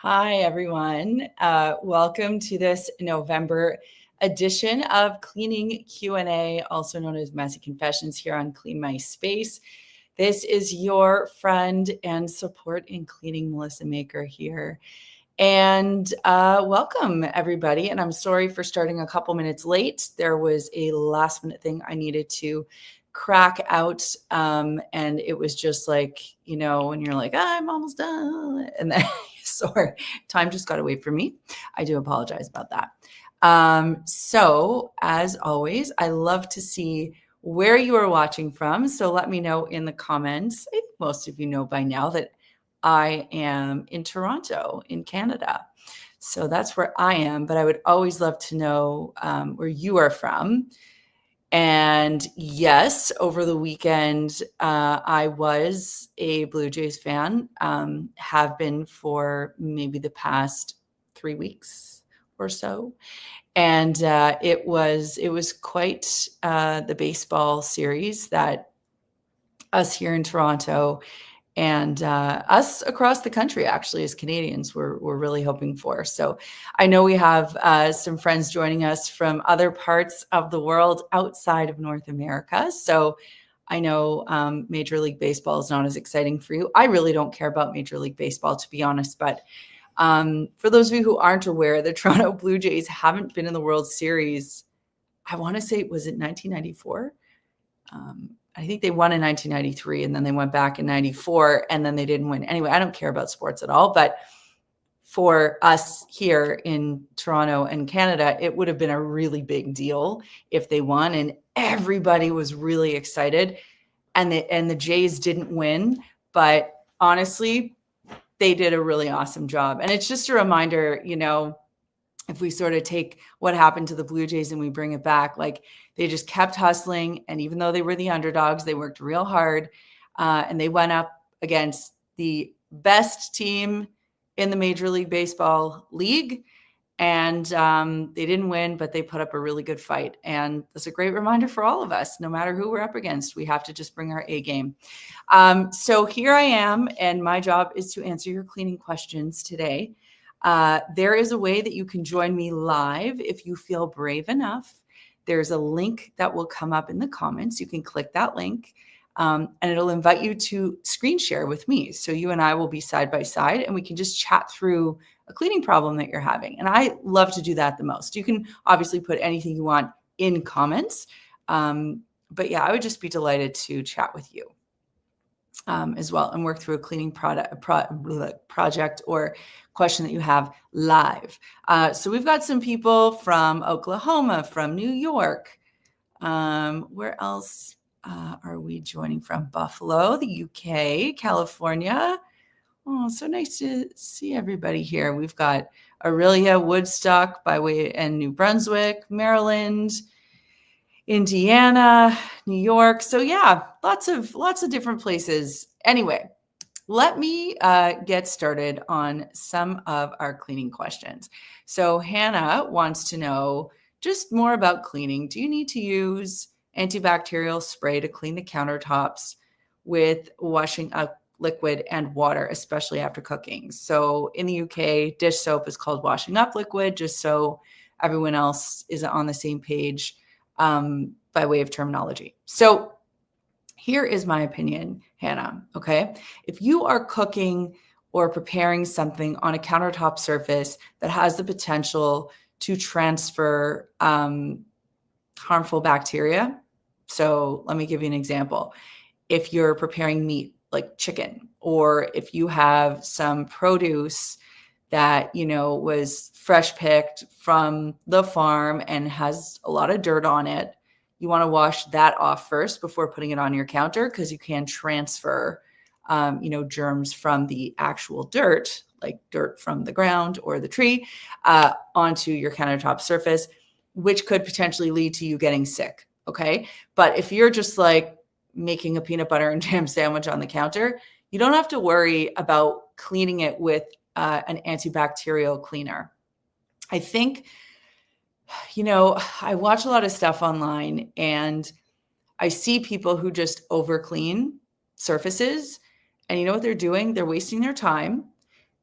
Hi, everyone. Welcome to this November edition of Cleaning Q&A, also known as Messy Confessions here on Clean My Space. This is your friend and support in cleaning, Melissa Maker here. And welcome, everybody. And I'm sorry for starting a couple minutes late. There was a last minute thing I needed to crack out. And it was just like, when you're like, I'm almost done. And then, sorry, time just got away from me. I do apologize about that. So as always, I love to see where you are watching from. So let me know in the comments. I think most of you know by now that I am in Toronto, in Canada. So that's where I am, but I would always love to know where you are from. And yes, over the weekend, I was a Blue Jays fan, have been for maybe the past 3 weeks or so. And it was quite the baseball series that us here in Toronto and us across the country, actually, as Canadians, we're really hoping for. So I know we have some friends joining us from other parts of the world outside of North America. So I know Major League Baseball is not as exciting for you. I really don't care about Major League Baseball, to be honest. But for those of you who aren't aware, the Toronto Blue Jays haven't been in the World Series. I want to say, was it 1994? I think they won in 1993 and then they went back in 94 and then they didn't win. Anyway, I don't care about sports at all, but for us here in Toronto and Canada, it would have been a really big deal if they won and everybody was really excited and the Jays didn't win, but honestly, they did a really awesome job. And it's just a reminder, if we sort of take what happened to the Blue Jays and we bring it back, like they just kept hustling. And even though they were the underdogs, they worked real hard and they went up against the best team in the Major League Baseball league. And they didn't win, but they put up a really good fight. And that's a great reminder for all of us, no matter who we're up against, we have to just bring our A game. So here I am, and my job is to answer your cleaning questions today. There is a way that you can join me live if you feel brave enough. There's a link that will come up in the comments. You can click that link and it'll invite you to screen share with me. So you and I will be side by side and we can just chat through a cleaning problem that you're having. And I love to do that the most. You can obviously put anything you want in comments. But yeah, I would just be delighted to chat with you as well and work through a cleaning project or question that you have live. So we've got some people from Oklahoma, from New York. Where else are we joining from? Buffalo, the UK, California. Oh, so nice to see everybody here. We've got Aurelia, Woodstock by way, and New Brunswick, Maryland, Indiana, New York. So yeah, lots of different places. Anyway, let me get started on some of our cleaning questions. So Hannah wants to know just more about cleaning. Do you need to use antibacterial spray to clean the countertops with washing up liquid and water, especially after cooking? So in the UK, dish soap is called washing up liquid, just so everyone else is on the same page by way of terminology. So here is my opinion, Hannah, okay? If you are cooking or preparing something on a countertop surface that has the potential to transfer harmful bacteria, so let me give you an example. If you're preparing meat like chicken, or if you have some produce that, was fresh picked from the farm and has a lot of dirt on it, you want to wash that off first before putting it on your counter, because you can transfer, germs from the actual dirt, like dirt from the ground or the tree, onto your countertop surface, which could potentially lead to you getting sick. Okay. But if you're just like making a peanut butter and jam sandwich on the counter, you don't have to worry about cleaning it with an antibacterial cleaner. I think, I watch a lot of stuff online and I see people who just over clean surfaces, and you know what they're doing? They're wasting their time.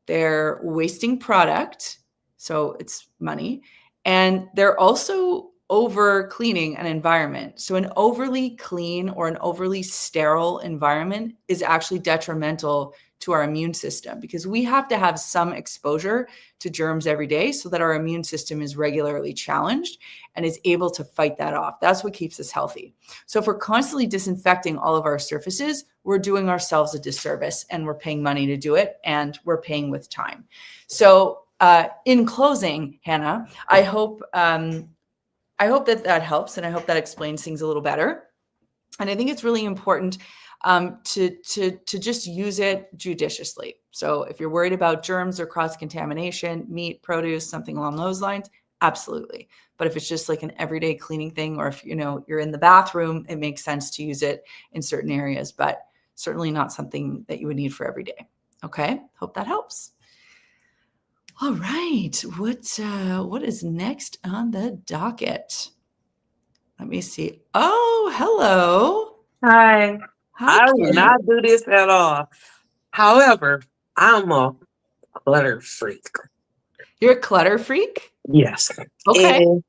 they're wasting product, so it's money, and they're also over cleaning an environment. So an overly clean or an overly sterile environment is actually detrimental to our immune system, because we have to have some exposure to germs every day so that our immune system is regularly challenged and is able to fight that off. That's what keeps us healthy. So if we're constantly disinfecting all of our surfaces, we're doing ourselves a disservice, and we're paying money to do it, and we're paying with time. So in closing, Hannah, I hope that helps, and I hope that explains things a little better. And I think it's really important to just use it judiciously. So if you're worried about germs or cross-contamination, meat, produce, something along those lines, absolutely. But if it's just like an everyday cleaning thing, or if you're in the bathroom, it makes sense to use it in certain areas, but certainly not something that you would need for every day. Okay, hope that helps. All right, what is next on the docket? Let me see. Oh, hello. Hi. Hi, I will Kim. not do this at all. However, I'm a clutter freak. You're a clutter freak? Yes. Okay. And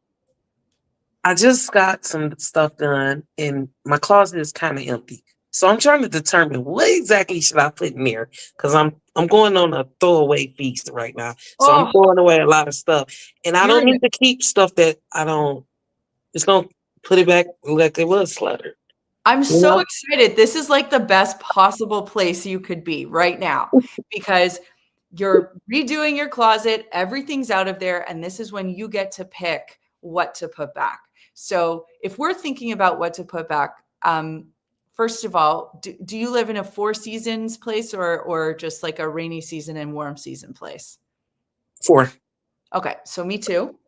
I just got some stuff done and my closet is kind of empty. So I'm trying to determine what exactly should I put in there, because I'm going on a throwaway feast right now. So I'm Oh, throwing away a lot of stuff. And I you're don't in. need to keep stuff that I don't, it's gonna put it back like it was cluttered. I'm You so know? excited. This is like the best possible place you could be right now, because you're redoing your closet, everything's out of there, and this is when you get to pick what to put back. So if we're thinking about what to put back, first of all, do you live in a 4 seasons place, or just like a rainy season and warm season place? 4. Okay, so me too.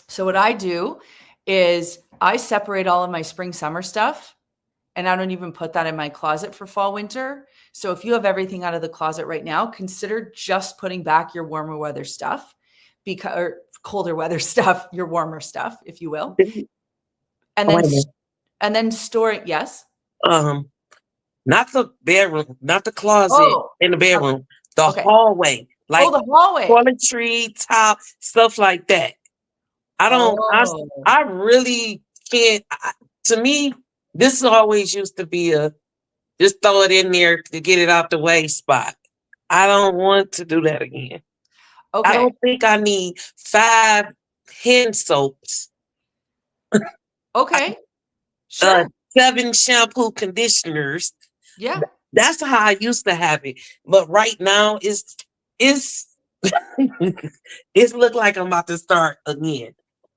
So what I do is I separate all of my spring summer stuff, and I don't even put that in my closet for fall winter. So if you have everything out of the closet right now, consider just putting back your warmer weather stuff, or colder weather stuff, your warmer stuff, if you will, and then Wait a minute. store it. Yes. Um, Not the bedroom, not the closet Oh, in the bedroom, the okay. hallway, Oh, like the hallway. toiletry, tile, stuff like that. Oh, I really can't. To me, this always used to be a just throw it in there to get it out the way spot. I don't want to do that again. I okay. don't think I need 5 hand soaps, Okay. uh, Sure. 7 shampoo conditioners. Yeah. That's how I used to have it. But right now it's it's look like I'm about to start again.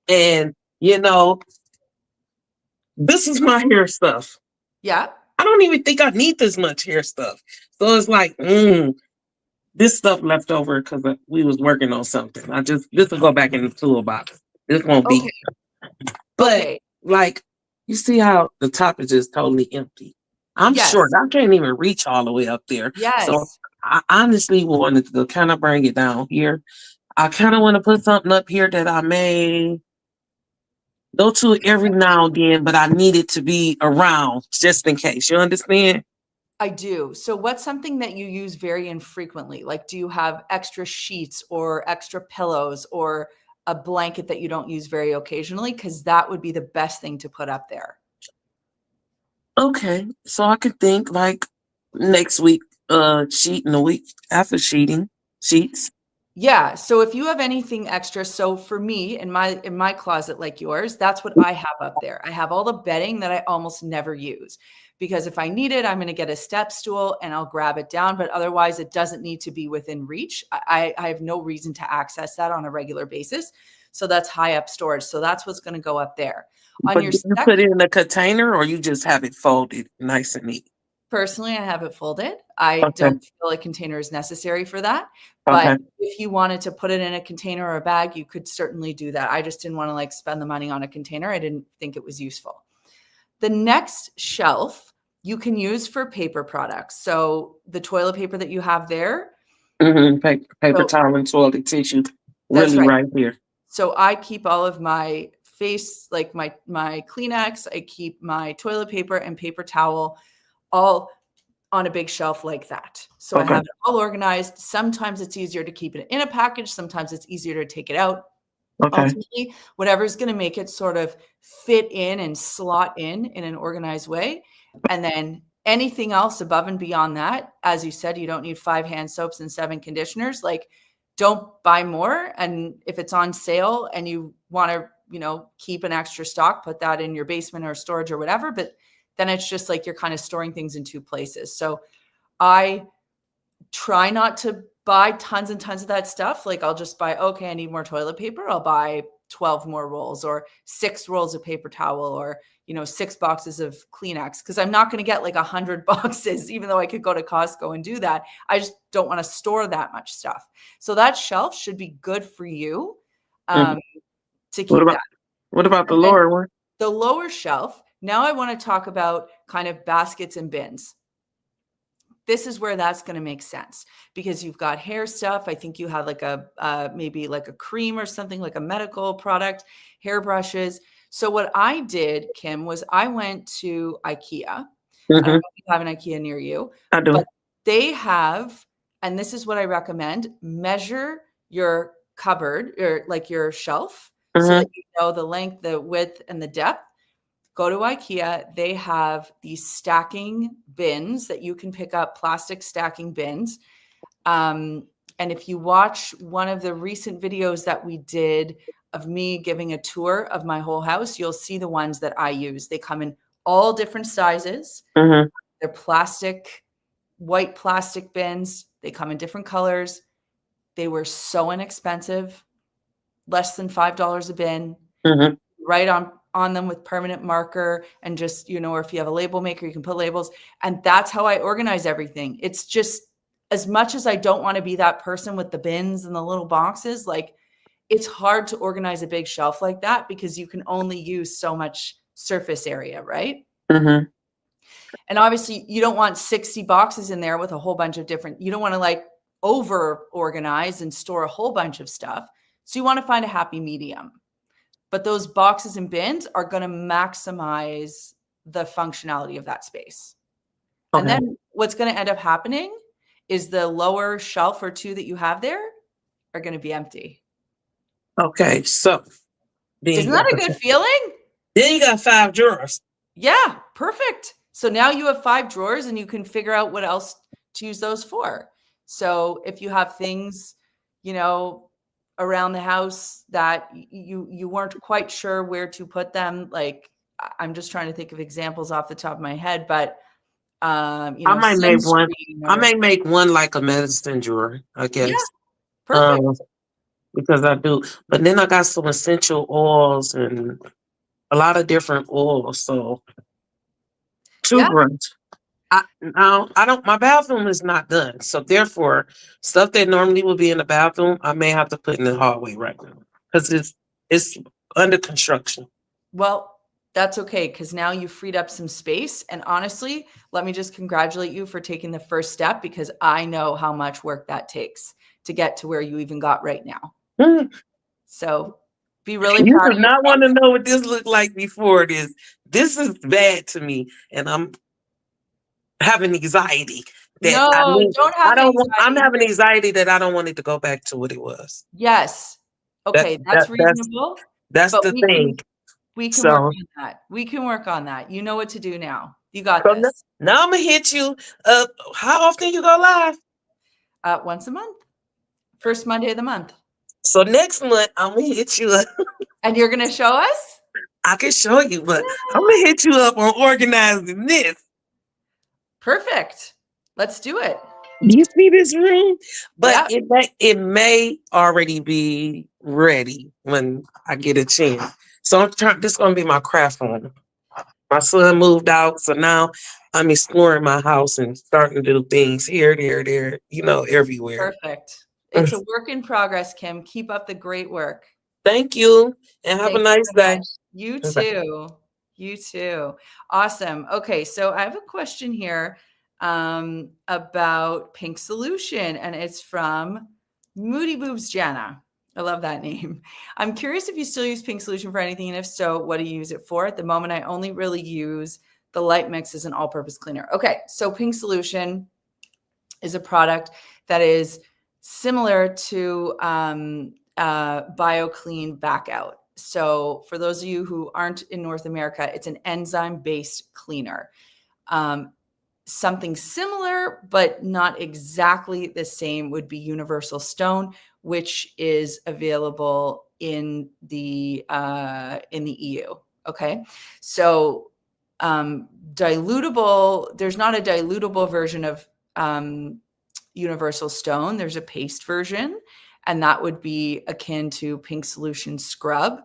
And this is my hair stuff. Yeah. I don't even think I need this much hair stuff. So it's like, this stuff left over because we was working on something. This will go back in the toolbox. This won't be. Okay. But Okay. like, you see how the top is just totally empty. I'm short. Yes. I can't even reach all the way up there. So Yes. I honestly wanted to kind of bring it down here. I kind of want to put something up here that I may go to every now and then, but I need it to be around just in case. You understand? I do. So what's something that you use very infrequently? Like, do you have extra sheets or extra pillows or a blanket that you don't use very occasionally? Because that would be the best thing to put up there. Okay. So I could think like next week, sheeting a week after sheets. Yeah. So if you have anything extra, so for me in my closet like yours, that's what I have up there. I have all the bedding that I almost never use, because if I need it, I'm going to get a step stool and I'll grab it down. But otherwise, it doesn't need to be within reach. I have no reason to access that on a regular basis. So that's high up storage. So that's what's going to go up there. On But your do you put it second, in a container or you just have it folded nice and neat? personally, I have it folded. I Okay. don't feel a container is necessary for that. But Okay. if you wanted to put it in a container or a bag, you could certainly do that. I just didn't want to like spend the money on a container. I didn't think it was useful. The next shelf you can use for paper products. So the toilet paper that you have there. Paper So towel and toilet tissue, that's really right. right here. So I keep all of my face, like my Kleenex, I keep my toilet paper and paper towel all on a big shelf like that. So I have it all organized. Sometimes it's easier to keep it in a package. Sometimes it's easier to take it out. Okay. Ultimately, whatever's going to make it sort of fit in and slot in an organized way. And then anything else above and beyond that, as you said, you don't need 5 hand soaps and 7 conditioners. Like, don't buy more. And if it's on sale and you want to, keep an extra stock, put that in your basement or storage or whatever. But then it's just like you're kind of storing things in 2 places. So I try not to buy tons and tons of that stuff. Like, I'll just buy, okay, I need more toilet paper. I'll buy 12 more rolls or 6 rolls of paper towel or, 6 boxes of Kleenex. Cause I'm not going to get like 100 boxes, even though I could go to Costco and do that. I just don't want to store that much stuff. So that shelf should be good for you to keep that. What about the lower one? The lower shelf. Now I want to talk about kind of baskets and bins. This is where that's going to make sense because you've got hair stuff. I think you have like maybe like a cream or something, like a medical product, hairbrushes. So what I did, Kim, was I went to IKEA. I don't know if you have an IKEA near you. I do. But they have, and this is what I recommend, measure your cupboard or like your shelf so that you know the length, the width, and the depth. Go to IKEA. They have these stacking bins that you can pick up, plastic stacking bins. And if you watch one of the recent videos that we did of me giving a tour of my whole house, you'll see the ones that I use. They come in all different sizes. They're plastic, white plastic bins. They come in different colors. They were so inexpensive, less than $5 a bin, right on them with permanent marker and just, or if you have a label maker, you can put labels. And that's how I organize everything. It's just, as much as I don't want to be that person with the bins and the little boxes, like, it's hard to organize a big shelf like that because you can only use so much surface area, right? And obviously you don't want 60 boxes in there with a whole bunch of different, you don't want to like over organize and store a whole bunch of stuff. So you want to find a happy medium. But those boxes and bins are going to maximize the functionality of that space. And then what's going to end up happening is the lower shelf or 2 that you have there are going to be empty. Okay, so isn't that a good feeling? Then you got 5 drawers. Yeah, perfect. So now you have 5 drawers and you can figure out what else to use those for. So if you have things, around the house that you weren't quite sure where to put them, like, I'm just trying to think of examples off the top of my head, but I might make one. I may make one like a medicine drawer, I guess. Yeah, perfect. Because I do, but then I got some essential oils and a lot of different oils. So toothbrush. I don't. My bathroom is not done, so therefore, stuff that normally would be in the bathroom, I may have to put in the hallway right now because it's under construction. Well, that's okay because now you freed up some space. And honestly, let me just congratulate you for taking the first step because I know how much work that takes to get to where you even got right now. So be really proud. You do not want to know what this looked like before this. This is bad to me, and I'm having anxiety. I'm having anxiety that I don't want it to go back to what it was. Yes. Okay, that's reasonable. That's the thing. We can work on that. We can work on that. You know what to do now. You got this. Now I'm gonna hit you. How often you go live? Once a month. First Monday of the month. So next month I'm gonna hit you up. And you're gonna show us? I can show you, but I'm gonna hit you up on organizing this. Perfect. Let's do it. You see this room? But it may already be ready when I get a chance. So this is gonna be my craft room. My son moved out, so now I'm exploring my house and starting to do things here, there, everywhere. Perfect. It's a work in progress, Kim. Keep up the great work. Thank you, and have a nice day. You too. You too. Awesome. Okay, so I have a question here about Pink Solution, and it's from Moody Boobs Jana. I love that name. I'm curious if you still use Pink Solution for anything, and if so, what do you use it for? At the moment, I only really use The light mix is an all-purpose cleaner. Okay, so Pink Solution is a product that is similar to BioClean Back Out. So for those of you who aren't in North America, it's an enzyme-based cleaner. Something similar, but not exactly the same, would be Universal Stone, which is available in the EU. Okay, so dilutable. There's not a dilutable version of Universal Stone. There's a paste version, and that would be akin to Pink Solution Scrub,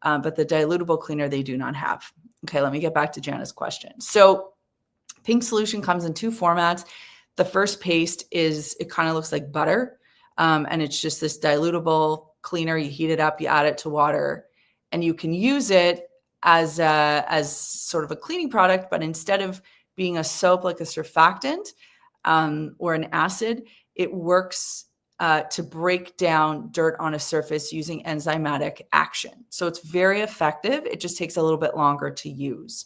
but the dilutable cleaner they do not have. Okay, let me get back to Jana's question. So Pink Solution comes in two formats. The first paste it kind of looks like butter, and it's just this dilutable cleaner. You heat it up, you add it to water, and you can use it as sort of a cleaning product, but instead of being a soap like a surfactant or an acid, it works to break down dirt on a surface using enzymatic action. So it's very effective. It just takes a little bit longer to use.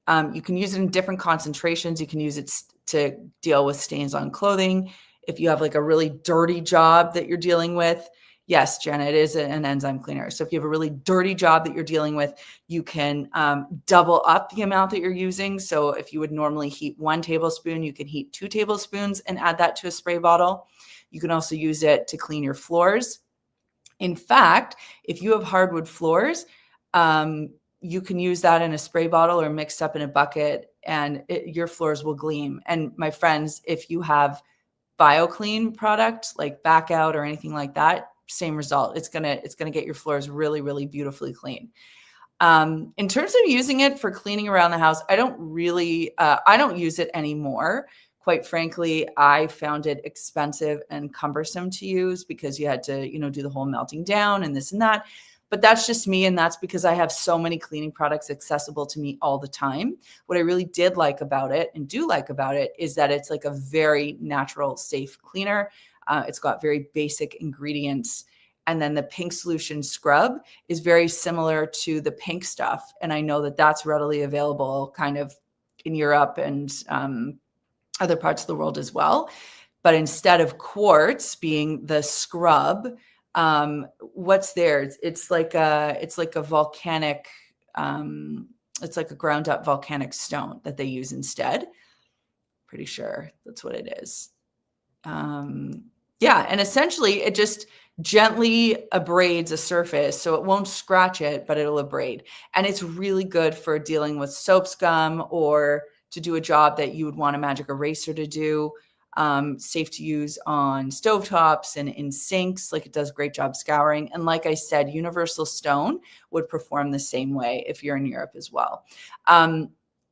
You can use it in different concentrations. You can use it to deal with stains on clothing. If you have like a really dirty job that you're dealing with, yes, Jenna, it is an enzyme cleaner. So if you have a really dirty job that you're dealing with, you can double up the amount that you're using. So if you would normally heat 1 tablespoon, you can heat 2 tablespoons and add that to a spray bottle. You can also use it to clean your floors. In fact, if you have hardwood floors, you can use that in a spray bottle or mixed up in a bucket, and your floors will gleam. And my friends, if you have BioClean product like Back Out or anything like that, same result. It's gonna get your floors really, really beautifully clean. In terms of using it for cleaning around the house, I don't use it anymore. Quite frankly, I found it expensive and cumbersome to use because you had to, do the whole melting down and this and that. But that's just me, and that's because I have so many cleaning products accessible to me all the time. What I really did like about it and do like about it is that it's like a very natural, safe cleaner. It's got very basic ingredients. And then the Pink Solution Scrub is very similar to the pink stuff. And I know that that's readily available kind of in Europe and other parts of the world as well. But instead of quartz being the scrub, what's there? It's like a volcanic, it's like a ground up volcanic stone that they use instead. Pretty sure that's what it is. Yeah. And essentially it just gently abrades a surface. So it won't scratch it, but it'll abrade. And it's really good for dealing with soap scum or to do a job that you would want a magic eraser to do. Safe to use on stovetops and in sinks. Like, it does a great job scouring. And like I said, Universal Stone would perform the same way if you're in Europe as well.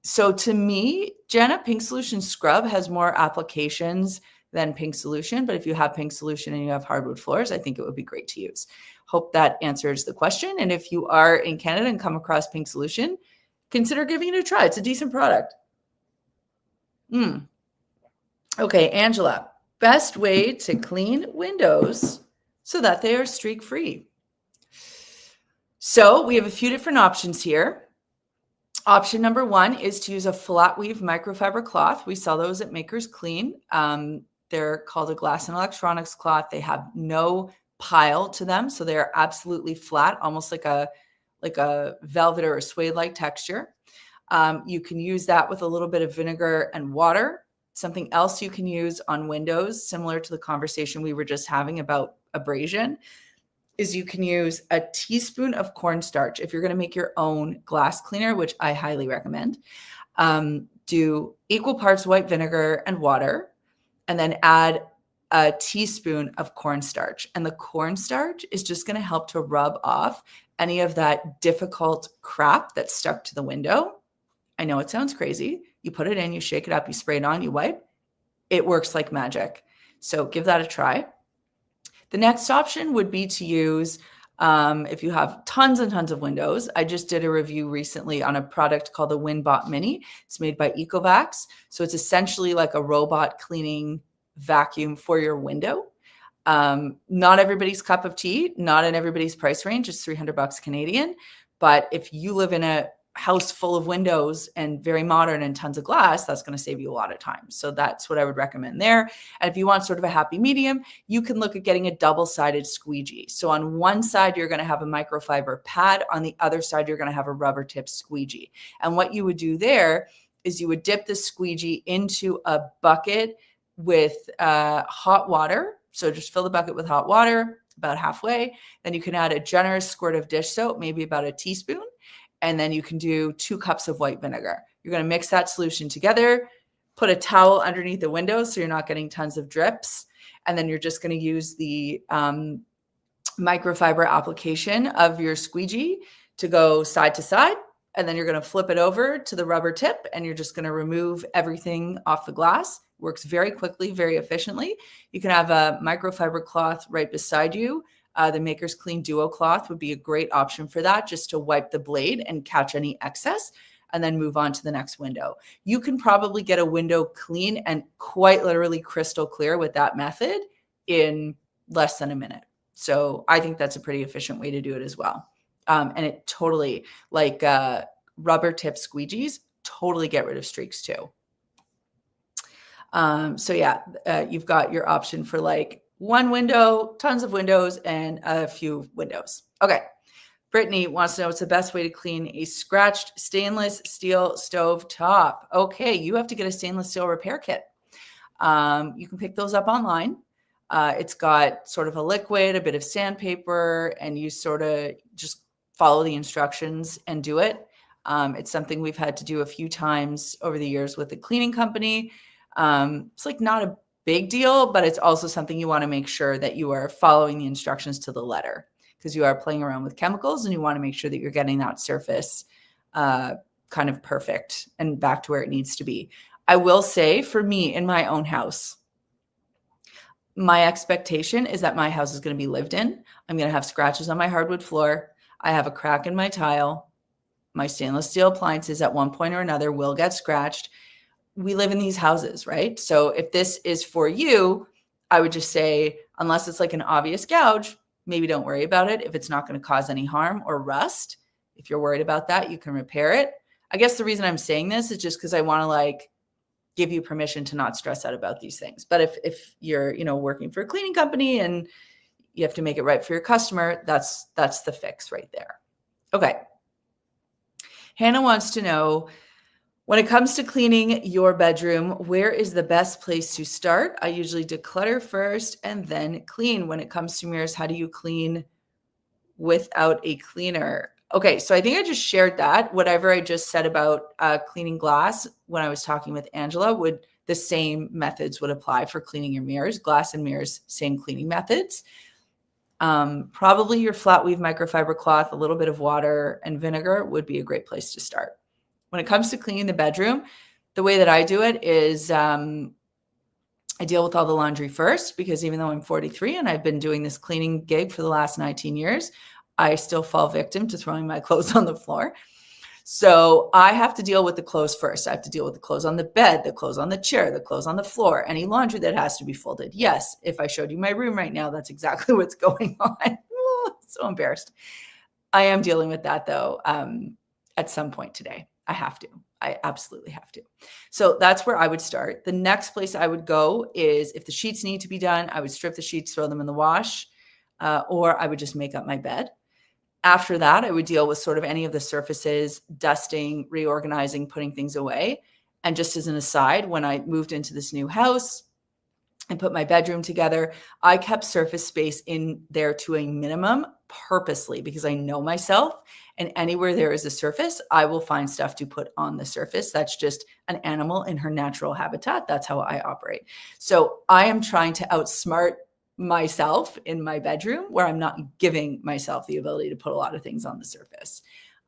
So to me, Jenna, Pink Solution Scrub has more applications than Pink Solution. But if you have Pink Solution and you have hardwood floors, I think it would be great to use. Hope that answers the question. And if you are in Canada and come across Pink Solution, consider giving it a try. It's a decent product. Okay, Angela, best way to clean windows so that they are streak-free. So we have a few different options here. Option number 1 is to use a flat weave microfiber cloth. We sell those at Makers Clean. They're called a glass and electronics cloth. They have no pile to them, so they're absolutely flat, almost like a velvet or a suede-like texture. You can use that with a little bit of vinegar and water. Something else you can use on windows, similar to the conversation we were just having about abrasion, is you can use a teaspoon of cornstarch. If you're going to make your own glass cleaner, which I highly recommend, do equal parts white vinegar and water, and then add a teaspoon of cornstarch. And the cornstarch is just going to help to rub off any of that difficult crap that's stuck to the window. I know it sounds crazy. You put it in, you shake it up, you spray it on, you wipe. It works like magic. So give that a try. The next option would be to use, if you have tons and tons of windows. I just did a review recently on a product called the WinBot Mini. It's made by Ecovacs. So it's essentially like a robot cleaning vacuum for your window. Not everybody's cup of tea, not in everybody's price range. It's $300 Canadian. But if you live in a house full of windows and very modern and tons of glass, that's going to save you a lot of time. So that's what I would recommend there. And if you want sort of a happy medium, you can look at getting a double-sided squeegee. So on one side, you're going to have a microfiber pad. On the other side, you're going to have a rubber tip squeegee. And what you would do there is you would dip the squeegee into a bucket with hot water. So just fill the bucket with hot water about halfway. Then you can add a generous squirt of dish soap, maybe about a teaspoon. And then you can do 2 cups of white vinegar. You're going to mix that solution together, put a towel underneath the window so you're not getting tons of drips. And then you're just going to use the microfiber application of your squeegee to go side to side. And then you're going to flip it over to the rubber tip and you're just going to remove everything off the glass. Works very quickly, very efficiently. You can have a microfiber cloth right beside you. The Maker's Clean Duo cloth would be a great option for that, just to wipe the blade and catch any excess and then move on to the next window. You can probably get a window clean and quite literally crystal clear with that method in less than a minute. So I think that's a pretty efficient way to do it as well. And it totally, like rubber tip squeegees, totally get rid of streaks too. So yeah, you've got your option for like one window, tons of windows, and a few windows. Okay. Brittany wants to know what's the best way to clean a scratched stainless steel stove top. Okay. You have to get a stainless steel repair kit. You can pick those up online. It's got sort of a liquid, a bit of sandpaper, and you sort of just follow the instructions and do it. It's something we've had to do a few times over the years with the cleaning company. It's like not a big deal, but it's also something you want to make sure that you are following the instructions to the letter, because you are playing around with chemicals and you want to make sure that you're getting that surface kind of perfect and back to where it needs to be. I will say, for me in my own house, my expectation is that my house is going to be lived in. I'm going to have scratches on my hardwood floor. I have a crack in my tile. My stainless steel appliances at one point or another will get scratched. We live in these houses, right? So if this is for you, I would just say, unless it's like an obvious gouge, maybe don't worry about it if it's not going to cause any harm or rust. If you're worried about that, you can repair it. I guess the reason I'm saying this is just because I want to like give you permission to not stress out about these things. But if you're, working for a cleaning company and you have to make it right for your customer, that's the fix right there. Okay. Hannah wants to know, when it comes to cleaning your bedroom, where is the best place to start? I usually declutter first and then clean. When it comes to mirrors, how do you clean without a cleaner? Okay, so I think I just shared that. Whatever I just said about cleaning glass when I was talking with Angela, the same methods would apply for cleaning your mirrors. Glass and mirrors, same cleaning methods. Probably your flat weave microfiber cloth, a little bit of water and vinegar would be a great place to start. When it comes to cleaning the bedroom, the way that I do it is I deal with all the laundry first, because even though I'm 43 and I've been doing this cleaning gig for the last 19 years, I still fall victim to throwing my clothes on the floor. So I have to deal with the clothes first. I have to deal with the clothes on the bed, the clothes on the chair, the clothes on the floor, any laundry that has to be folded. Yes, if I showed you my room right now, that's exactly what's going on. So embarrassed. I am dealing with that though at some point today. I have to. I absolutely have to. So that's where I would start. The next place I would go is if the sheets need to be done, I would strip the sheets, throw them in the wash, or I would just make up my bed. After that, I would deal with sort of any of the surfaces, dusting, reorganizing, putting things away. And just as an aside, when I moved into this new house and put my bedroom together, I kept surface space in there to a minimum purposely, because I know myself, and anywhere there is a surface, I will find stuff to put on the surface. That's just an animal in her natural habitat. That's how I operate. So I am trying to outsmart myself in my bedroom, where I'm not giving myself the ability to put a lot of things on the surface.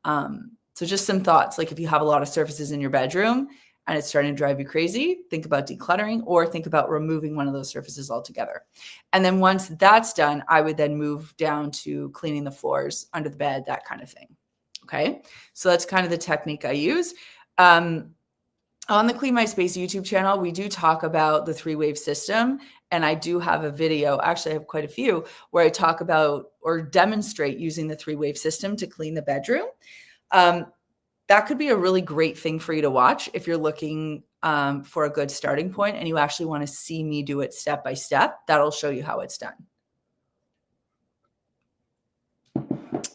So just some thoughts, like if you have a lot of surfaces in your bedroom and it's starting to drive you crazy, think about decluttering, or think about removing one of those surfaces altogether. And then once that's done, I would then move down to cleaning the floors, under the bed, that kind of thing. Okay. So that's kind of the technique I use. On the Clean My Space YouTube channel, we do talk about the 3-wave system. And I do have a video, actually I have quite a few, where I talk about or demonstrate using the 3-wave system to clean the bedroom. that could be a really great thing for you to watch if you're looking for a good starting point and you actually want to see me do it step by step. That'll show you how it's done.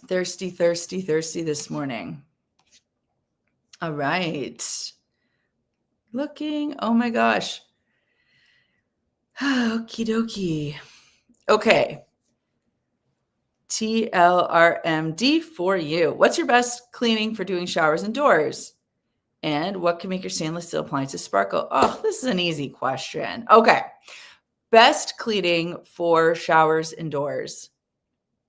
Thirsty, thirsty, thirsty this morning. All right. Looking, oh my gosh. Okie dokie. Okay. TLRMD for you. What's your best cleaning for doing showers indoors? And what can make your stainless steel appliances sparkle? Oh, this is an easy question. Okay. Best cleaning for showers indoors.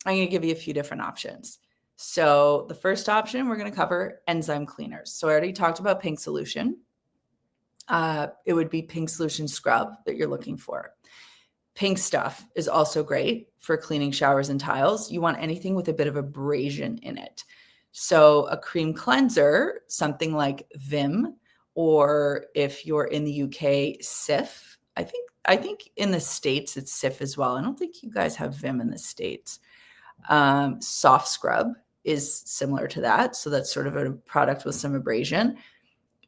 I'm going to give you a few different options. So the first option, we're going to cover enzyme cleaners. So I already talked about Pink Solution. It would be Pink Solution Scrub that you're looking for. Pink Stuff is also great for cleaning showers and tiles. You want anything with a bit of abrasion in it. So a cream cleanser, something like Vim, or if you're in the UK, Cif. I think in the States it's Cif as well. I don't think you guys have Vim in the States. Soft Scrub is similar to that. So that's sort of a product with some abrasion.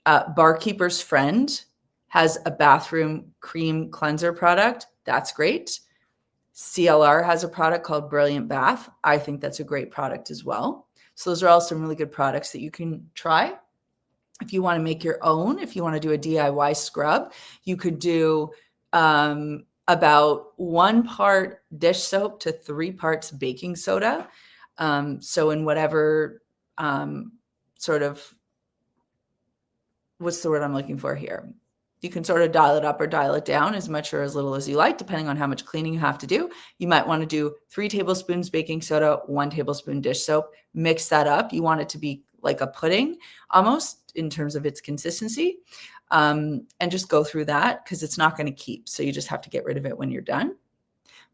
Barkeeper's Friend has a bathroom cream cleanser product. That's great. CLR has a product called Brilliant Bath. I think that's a great product as well. So those are all some really good products that you can try. If you want to make your own, if you want to do a DIY scrub, you could do about 1 part dish soap to 3 parts baking soda. So in whatever sort of, what's the word I'm looking for here? You can sort of dial it up or dial it down as much or as little as you like, depending on how much cleaning you have to do. You might want to do 3 tablespoons baking soda, 1 tablespoon dish soap, mix that up. You want it to be like a pudding almost in terms of its consistency, and just go through that because it's not going to keep. So you just have to get rid of it when you're done.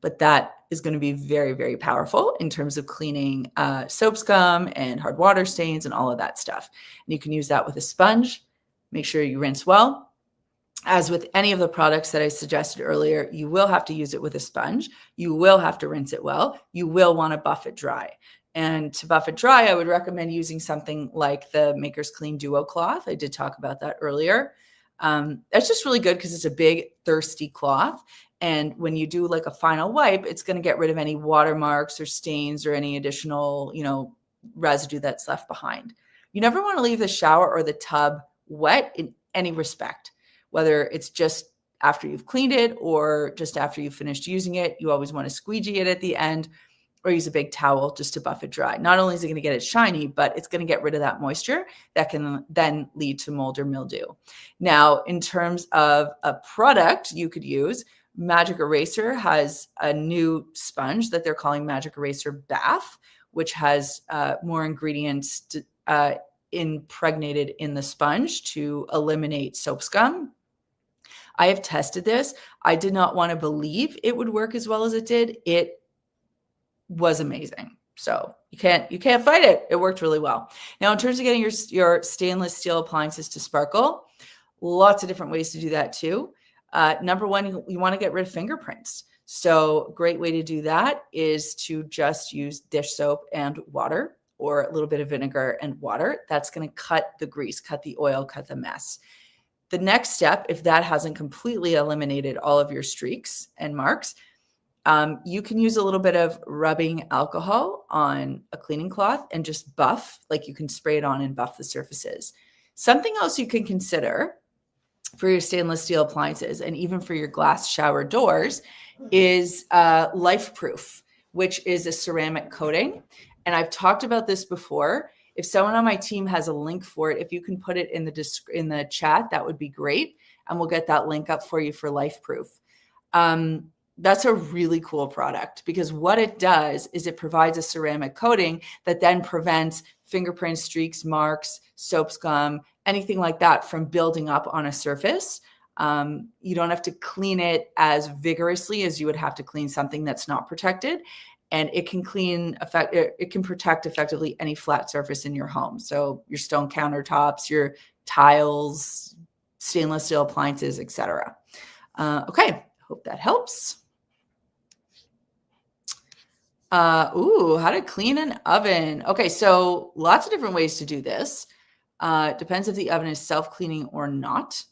But that is going to be very, very powerful in terms of cleaning soap scum and hard water stains and all of that stuff. And you can use that with a sponge. Make sure you rinse well. As with any of the products that I suggested earlier, you will have to use it with a sponge. You will have to rinse it well. You will want to buff it dry. And to buff it dry, I would recommend using something like the Maker's Clean Duo cloth. I did talk about that earlier. That's just really good because it's a big, thirsty cloth. And when you do like a final wipe, it's going to get rid of any watermarks or stains or any additional, residue that's left behind. You never want to leave the shower or the tub wet in any respect. Whether it's just after you've cleaned it or just after you've finished using it, you always want to squeegee it at the end or use a big towel just to buff it dry. Not only is it going to get it shiny, but it's going to get rid of that moisture that can then lead to mold or mildew. Now, in terms of a product you could use, Magic Eraser has a new sponge that they're calling Magic Eraser Bath, which has more ingredients impregnated in the sponge to eliminate soap scum. I have tested this. I did not want to believe it would work as well as it did. It was amazing. So you can't fight it. It worked really well. Now, in terms of getting your stainless steel appliances to sparkle, lots of different ways to do that too. Number one, you want to get rid of fingerprints. So a great way to do that is to just use dish soap and water or a little bit of vinegar and water. That's going to cut the grease, cut the oil, cut the mess. The next step, if that hasn't completely eliminated all of your streaks and marks, you can use a little bit of rubbing alcohol on a cleaning cloth and just buff, like you can spray it on and buff the surfaces. Something else you can consider for your stainless steel appliances and even for your glass shower doors is LifeProof, which is a ceramic coating. And I've talked about this before. If someone on my team has a link for it, if you can put it in the chat, that would be great. And we'll get that link up for you for LifeProof. That's a really cool product because what it does is it provides a ceramic coating that then prevents fingerprints, streaks, marks, soap scum, anything like that from building up on a surface. You don't have to clean it as vigorously as you would have to clean something that's not protected. And it can protect effectively any flat surface in your home. So your stone countertops, your tiles, stainless steel appliances, etc. Okay, hope that helps. How to clean an oven. Okay, so lots of different ways to do this. Depends if the oven is self-cleaning or not.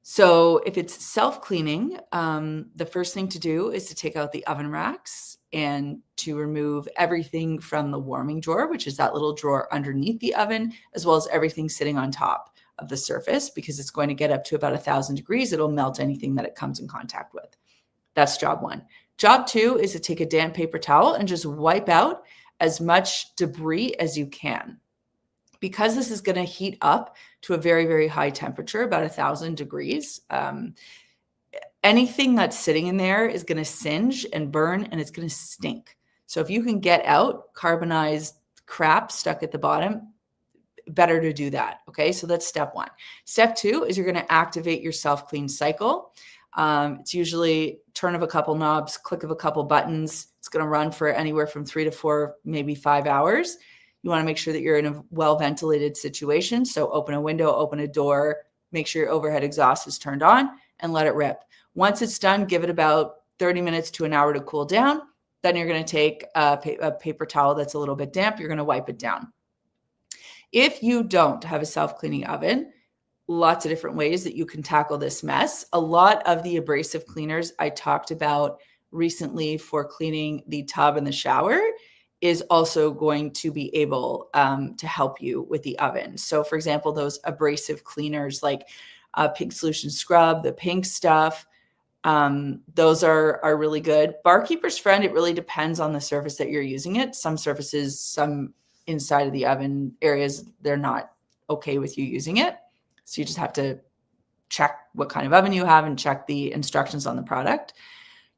So if it's self-cleaning, the first thing to do is to take out the oven racks and to remove everything from the warming drawer, which is that little drawer underneath the oven, as well as everything sitting on top of the surface, because it's going to get up to about 1,000 degrees. It'll melt anything that it comes in contact with. That's job one. Job two is to take a damp paper towel and just wipe out as much debris as you can. Because this is going to heat up to a very, very high temperature, about 1,000 degrees, anything that's sitting in there is going to singe and burn, and it's going to stink. So if you can get out carbonized crap stuck at the bottom, better to do that. Okay, so that's step one. Step two is you're going to activate your self-clean cycle. It's usually turn of a couple knobs, click of a couple buttons. It's going to run for anywhere from 3 to 4, maybe 5 hours. You want to make sure that you're in a well-ventilated situation. So open a window, open a door, make sure your overhead exhaust is turned on, and let it rip. Once it's done, give it about 30 minutes to an hour to cool down. Then you're going to take a paper towel that's a little bit damp. You're going to wipe it down. If you don't have a self-cleaning oven, lots of different ways that you can tackle this mess. A lot of the abrasive cleaners I talked about recently for cleaning the tub and the shower is also going to be able to help you with the oven. So for example, those abrasive cleaners like Pink Solution Scrub, the pink stuff, those are really good. Barkeeper's Friend, it really depends on the surface that you're using it. Some surfaces, some inside of the oven areas, they're not okay with you using it. So you just have to check what kind of oven you have and check the instructions on the product.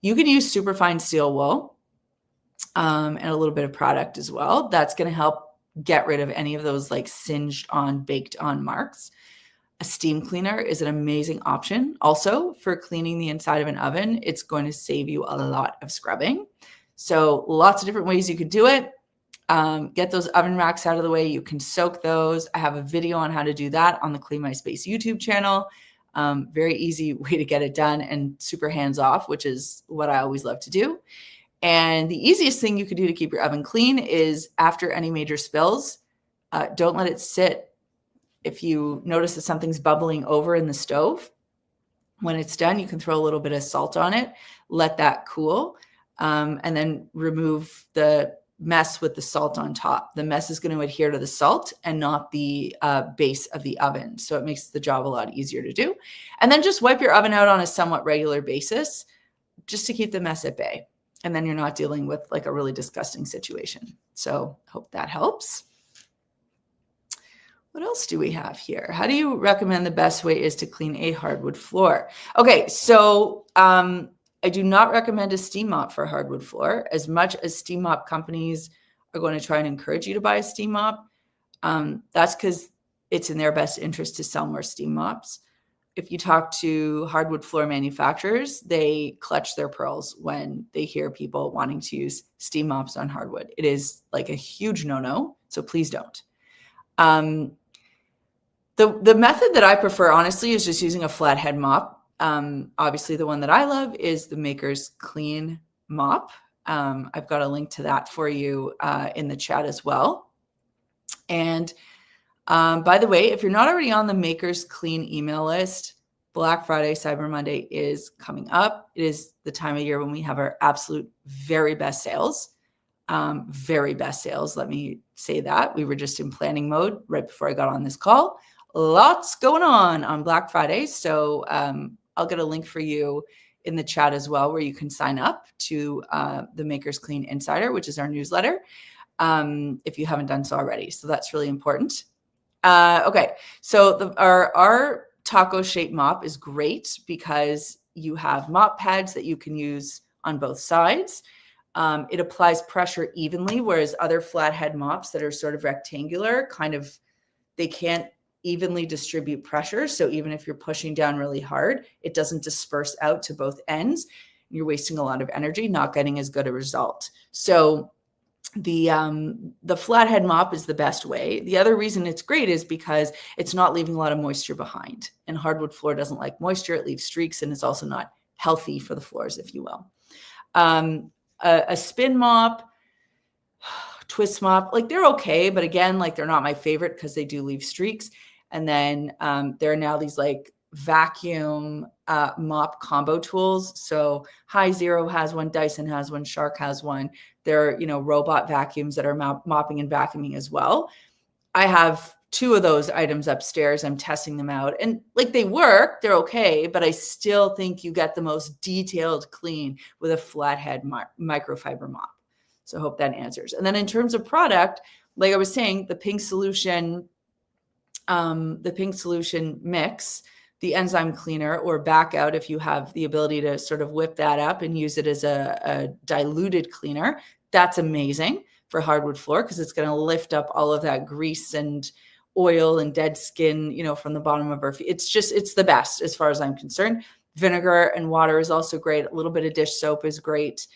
You can use superfine steel wool and a little bit of product as well. That's going to help get rid of any of those like singed on, baked on marks. A steam cleaner is an amazing option. Also for cleaning the inside of an oven, it's going to save you a lot of scrubbing. So lots of different ways you could do it. Get those oven racks out of the way. You can soak those. I have a video on how to do that on the Clean My Space YouTube channel. Very easy way to get it done and super hands off, which is what I always love to do. And the easiest thing you could do to keep your oven clean is after any major spills, don't let it sit. If you notice that something's bubbling over in the stove, when it's done, you can throw a little bit of salt on it, let that cool, and then remove the mess with the salt on top. The mess is going to adhere to the salt and not the base of the oven. So it makes the job a lot easier to do. And then just wipe your oven out on a somewhat regular basis just to keep the mess at bay. And then you're not dealing with like a really disgusting situation. So hope that helps. What else do we have here? How do you recommend the best way is to clean a hardwood floor? Okay, so I do not recommend a steam mop for a hardwood floor. As much as steam mop companies are going to try and encourage you to buy a steam mop, that's because it's in their best interest to sell more steam mops. If you talk to hardwood floor manufacturers, they clutch their pearls when they hear people wanting to use steam mops on hardwood. It is like a huge no-no, so please don't. The method that I prefer, honestly, is just using a flathead mop. Obviously, the one that I love is the Maker's Clean Mop. I've got a link to that for you in the chat as well. And by the way, if you're not already on the Maker's Clean email list, Black Friday, Cyber Monday is coming up. It is the time of year when we have our absolute very best sales. Very best sales, let me say that. We were just in planning mode right before I got on this call. Lots going on Black Friday. So I'll get a link for you in the chat as well, where you can sign up to the Maker's Clean Insider, which is our newsletter, if you haven't done so already. So that's really important. Okay, so our taco shaped mop is great because you have mop pads that you can use on both sides. It applies pressure evenly, whereas other flathead mops that are sort of rectangular, they can't evenly distribute pressure. So even if you're pushing down really hard, it doesn't disperse out to both ends. You're wasting a lot of energy, not getting as good a result. So the flathead mop is the best way. The other reason it's great is because it's not leaving a lot of moisture behind. And hardwood floor doesn't like moisture. It leaves streaks, and it's also not healthy for the floors, if you will. A spin mop, Twist Mop, like they're okay, but again, like they're not my favorite because they do leave streaks. And then there are now these like vacuum mop combo tools. So High Zero has one, Dyson has one, Shark has one. They're, robot vacuums that are mopping and vacuuming as well. I have 2 of those items upstairs. I'm testing them out and like they work, they're okay, but I still think you get the most detailed clean with a flathead microfiber mop. So I hope that answers. And then in terms of product, like I was saying, the Pink Solution mix, the enzyme cleaner or back out, if you have the ability to sort of whip that up and use it as a diluted cleaner, that's amazing for hardwood floor because it's going to lift up all of that grease and oil and dead skin, from the bottom of our feet. It's the best as far as I'm concerned. Vinegar and water is also great. A little bit of dish soap is great.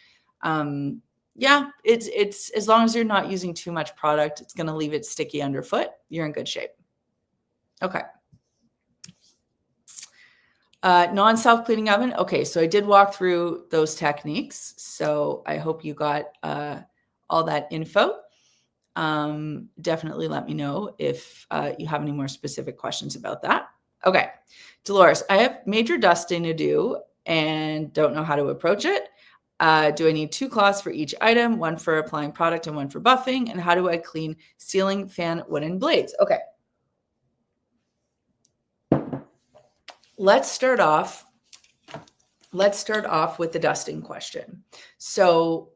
It's as long as you're not using too much product, it's going to leave it sticky underfoot. You're in good shape. Okay. Non-self-cleaning oven. Okay, so I did walk through those techniques. So I hope you got all that info. Definitely let me know if you have any more specific questions about that. Okay, Dolores, I have major dusting to do and don't know how to approach it. Do I need 2 cloths for each item, one for applying product and one for buffing? And how do I clean ceiling fan wooden blades? Okay. Let's start off with the dusting question. So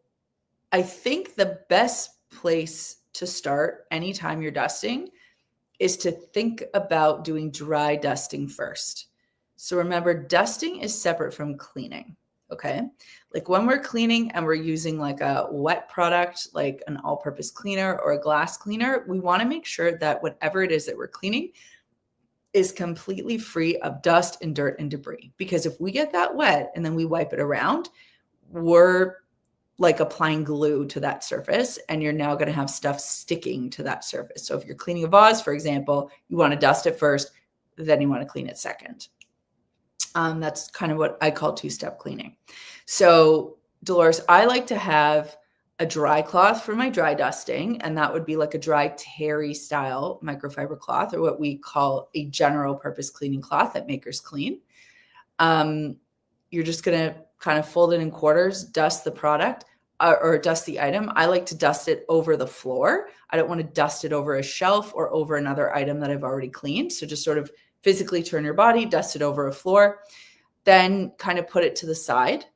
I think the best place to start anytime you're dusting is to think about doing dry dusting first. So remember, dusting is separate from cleaning, okay? Like when we're cleaning and we're using like a wet product, like an all-purpose cleaner or a glass cleaner, we want to make sure that whatever it is that we're cleaning is completely free of dust and dirt and debris. Because if we get that wet and then we wipe it around, we're like applying glue to that surface and you're now going to have stuff sticking to that surface. So if you're cleaning a vase, for example, you want to dust it first, then you want to clean it second. That's kind of what I call 2-step cleaning. So Dolores, I like to have a dry cloth for my dry dusting, and that would be like a dry terry style microfiber cloth, or what we call a general purpose cleaning cloth that makers clean. You're just going to kind of fold it in quarters, dust the product or dust the item. I like to dust it over the floor. I don't want to dust it over a shelf or over another item that I've already cleaned. So just sort of physically turn your body, dust it over a floor, then kind of put it to the side.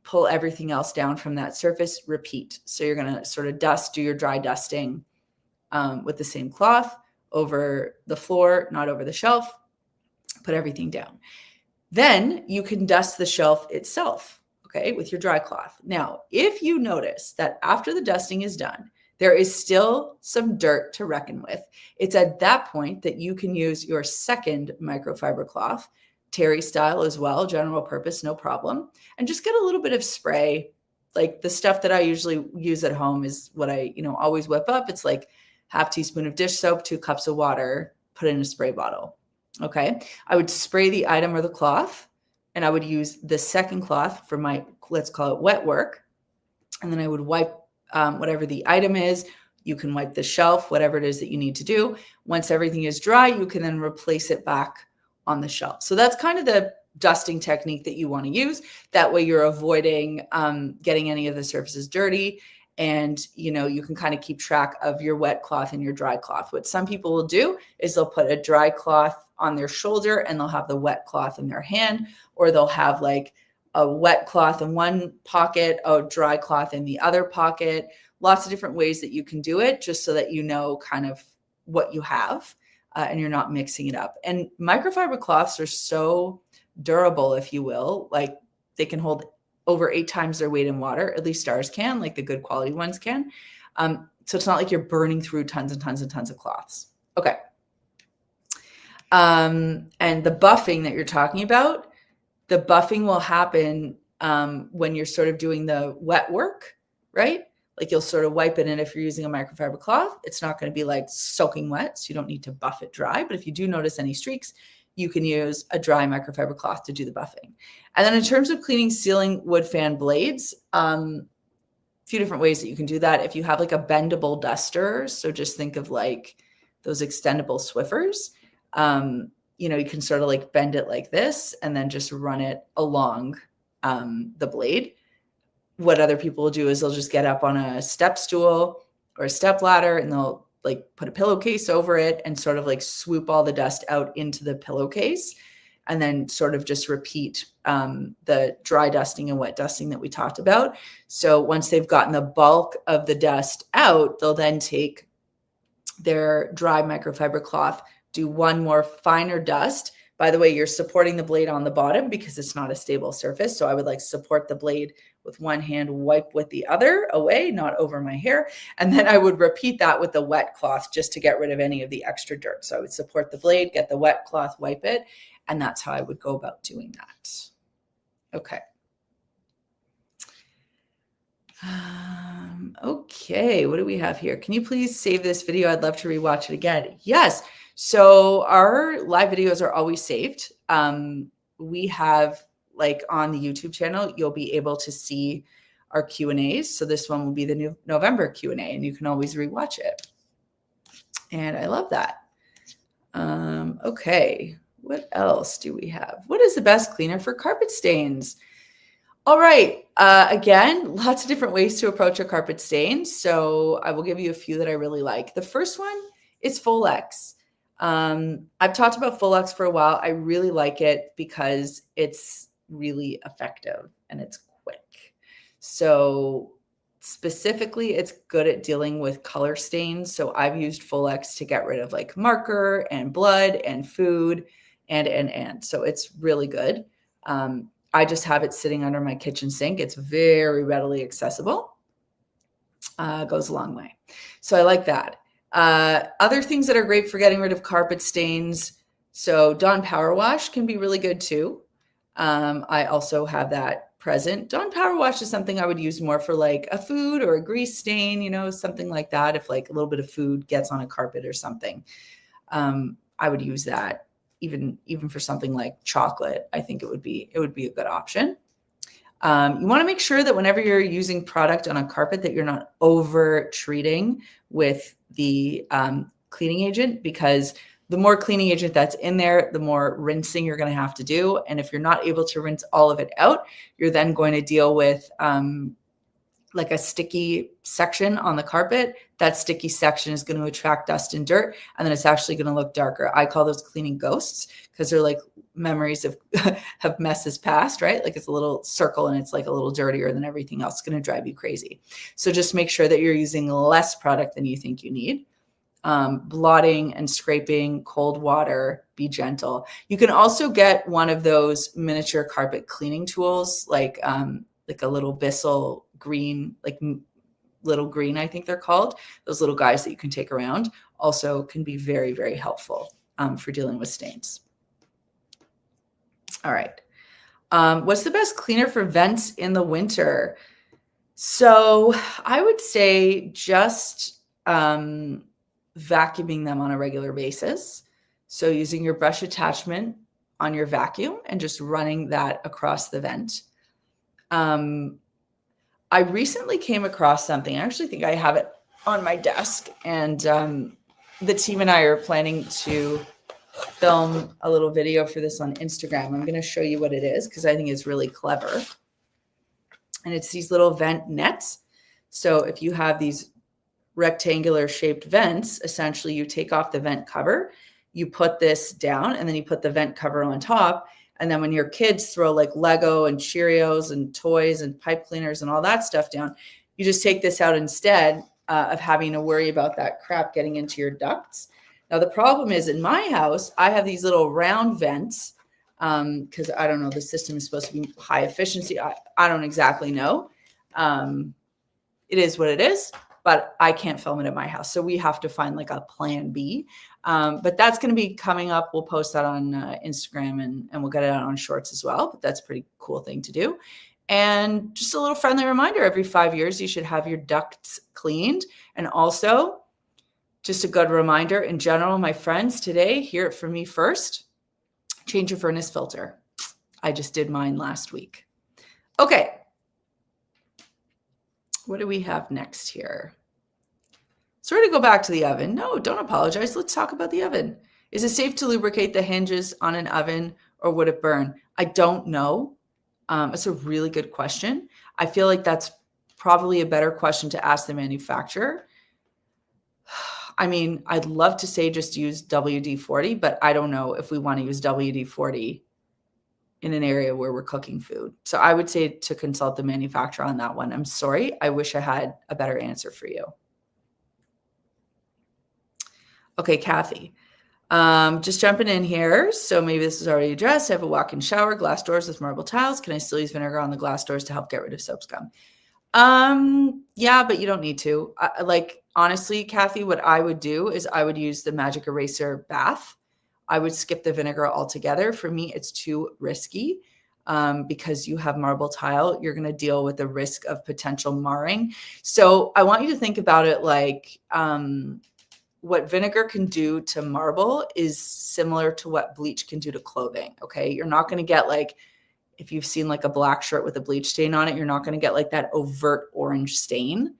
Pull everything else down from that surface, repeat. So you're going to sort of do your dry dusting with the same cloth over the floor, not over the shelf, put everything down. Then you can dust the shelf itself, okay, with your dry cloth. Now, if you notice that after the dusting is done, there is still some dirt to reckon with, it's at that point that you can use your second microfiber cloth, terry style as well, general purpose, no problem. And just get a little bit of spray. Like the stuff that I usually use at home is what I, always whip up. It's like 1/2 teaspoon of dish soap, 2 cups of water, put in a spray bottle. Okay. I would spray the item or the cloth, and I would use the second cloth for my, let's call it wet work. And then I would wipe whatever the item is. You can wipe the shelf, whatever it is that you need to do. Once everything is dry, you can then replace it back on the shelf. So that's kind of the dusting technique that you want to use. That way you're avoiding getting any of the surfaces dirty. And, you can kind of keep track of your wet cloth and your dry cloth. What some people will do is they'll put a dry cloth on their shoulder and they'll have the wet cloth in their hand, or they'll have like a wet cloth in one pocket, a dry cloth in the other pocket. Lots of different ways that you can do it, just so that you know kind of what you have. And you're not mixing it up. And microfiber cloths are so durable, if you will, like they can hold over 8 times their weight in water. At least ours can, like the good quality ones can. So it's not like you're burning through tons and tons and tons of cloths. Okay. And the buffing that you're talking about, the buffing will happen when you're sort of doing the wet work, right? Like you'll sort of wipe it in. If you're using a microfiber cloth, it's not going to be like soaking wet. So you don't need to buff it dry. But if you do notice any streaks, you can use a dry microfiber cloth to do the buffing. And then in terms of cleaning ceiling wood fan blades, few different ways that you can do that. If you have like a bendable duster, so just think of like those extendable Swiffers, you can sort of like bend it like this and then just run it along the blade. What other people will do is they'll just get up on a step stool or a step ladder and they'll like put a pillowcase over it and sort of like swoop all the dust out into the pillowcase and then sort of just repeat the dry dusting and wet dusting that we talked about. So once they've gotten the bulk of the dust out, they'll then take their dry microfiber cloth, do one more finer dust. By the way, you're supporting the blade on the bottom because it's not a stable surface. So I would like support the blade with one hand, wipe with the other away, not over my hair. And then I would repeat that with the wet cloth just to get rid of any of the extra dirt. So I would support the blade, get the wet cloth, wipe it. And that's how I would go about doing that. Okay. Okay, what do we have here? Can you please save this video? I'd love to rewatch it again. Yes. So our live videos are always saved. We have like on the YouTube channel, you'll be able to see our Q&As. So this one will be the new November Q&A and you can always rewatch it. And I love that. Okay, what else do we have? What is the best cleaner for carpet stains? All right. Again, lots of different ways to approach a carpet stain. So I will give you a few that I really like. The first one is Folex. I've talked about Folex for a while. I really like it because it's really effective and it's quick. So specifically, it's good at dealing with color stains. So I've used Folex to get rid of like marker and blood and food and. So it's really good. I just have it sitting under my kitchen sink. It's very readily accessible. Goes a long way. So I like that. Other things that are great for getting rid of carpet stains. So Dawn Power Wash can be really good too. I also have that present. Dawn Power Wash is something I would use more for like a food or a grease stain, something like that. If like a little bit of food gets on a carpet or something, I would use that. Even for something like chocolate, I think it would be a good option. You want to make sure that whenever you're using product on a carpet that you're not over treating with the cleaning agent, because the more cleaning agent that's in there, the more rinsing you're going to have to do. And if you're not able to rinse all of it out, you're then going to deal with like a sticky section on the carpet. That sticky section is going to attract dust and dirt, and then it's actually going to look darker. I call those cleaning ghosts because they're like memories of messes past, right? Like it's a little circle and it's like a little dirtier than everything else. It's going to drive you crazy. So just make sure that you're using less product than you think you need. Blotting and scraping, cold water, be gentle. You can also get one of those miniature carpet cleaning tools, like a little Bissell green, like little green, I think they're called. Those little guys that you can take around also can be very, very helpful for dealing with stains. All right. What's the best cleaner for vents in the winter? So I would say just vacuuming them on a regular basis. So using your brush attachment on your vacuum and just running that across the vent. I recently came across something. I actually think I have it on my desk, and the team and I are planning to film a little video for this on Instagram. I'm going to show you what it is because I think it's really clever. And it's these little vent nets. So if you have these rectangular shaped vents, essentially you take off the vent cover, you put this down, and then you put the vent cover on top. And then when your kids throw like Lego and Cheerios and toys and pipe cleaners and all that stuff down, you just take this out instead of having to worry about that crap getting into your ducts. Now, the problem is in my house, I have these little round vents because I don't know, the system is supposed to be high efficiency. I don't exactly know. It is what it is, but I can't film it at my house. So we have to find like a plan B. But that's going to be coming up. We'll post that on Instagram and we'll get it out on Shorts as well. But that's a pretty cool thing to do. And just a little friendly reminder, every 5 years, you should have your ducts cleaned. And also, just a good reminder in general, my friends, today, hear it from me first, change your furnace filter. I just did mine last week. Okay. What do we have next here? Sorry to go back to the oven. No, don't apologize. Let's talk about the oven. Is it safe to lubricate the hinges on an oven or would it burn? I don't know. It's a really good question. I feel like that's probably a better question to ask the manufacturer. I mean, I'd love to say just use WD-40, but I don't know if we want to use WD-40 in an area where we're cooking food. So I would say to consult the manufacturer on that one. I'm sorry. I wish I had a better answer for you. Okay, Kathy. Just jumping in here. So maybe this is already addressed. I have a walk-in shower, glass doors with marble tiles. Can I still use vinegar on the glass doors to help get rid of soap scum? Yeah, but you don't need to. Like, honestly, Kathy, what I would do is I would use the Magic Eraser bath. I would skip the vinegar altogether. For me, it's too risky because you have marble tile. You're going to deal with the risk of potential marring. So I want you to think about it like what vinegar can do to marble is similar to what bleach can do to clothing. Okay. You're not going to get like, if you've seen like a black shirt with a bleach stain on it, you're not going to get like that overt orange stain,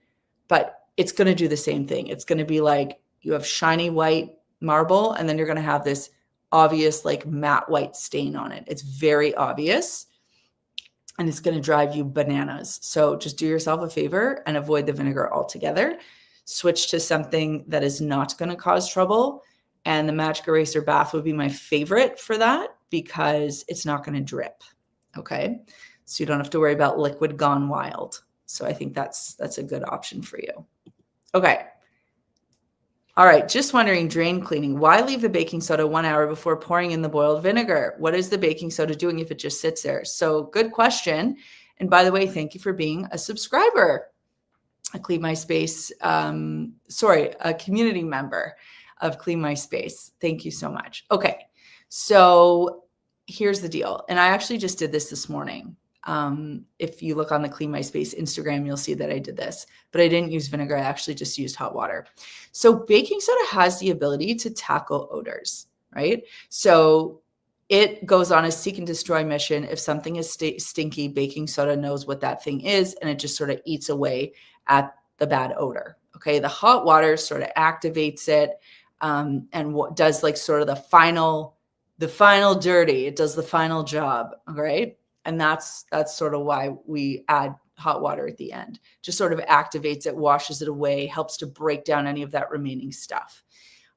but it's going to do the same thing. It's going to be like you have shiny white marble and then you're going to have this obvious like matte white stain on it. It's very obvious and it's going to drive you bananas. So just do yourself a favor and avoid the vinegar altogether. Switch to something that is not going to cause trouble. And the Magic Eraser bath would be my favorite for that because it's not going to drip. Okay. So you don't have to worry about liquid gone wild. So I think that's a good option for you. Okay. All right. Just wondering, drain cleaning. Why leave the baking soda 1 hour before pouring in the boiled vinegar? What is the baking soda doing if it just sits there? So good question. And by the way, thank you for being a subscriber. A Clean My Space, a community member of Clean My Space. Thank you so much. Okay, so here's the deal. And I actually just did this morning. If you look on the Clean My Space Instagram, you'll see that I did this, but I didn't use vinegar. I actually just used hot water. So baking soda has the ability to tackle odors, right? So it goes on a seek and destroy mission. If something is stinky, baking soda knows what that thing is, and it just sort of eats away at the bad odor. Okay, the hot water sort of activates it and what does like sort of the final dirty. It does the final job, right? And that's sort of why we add hot water at the end. Just sort of activates it, washes it away, helps to break down any of that remaining stuff.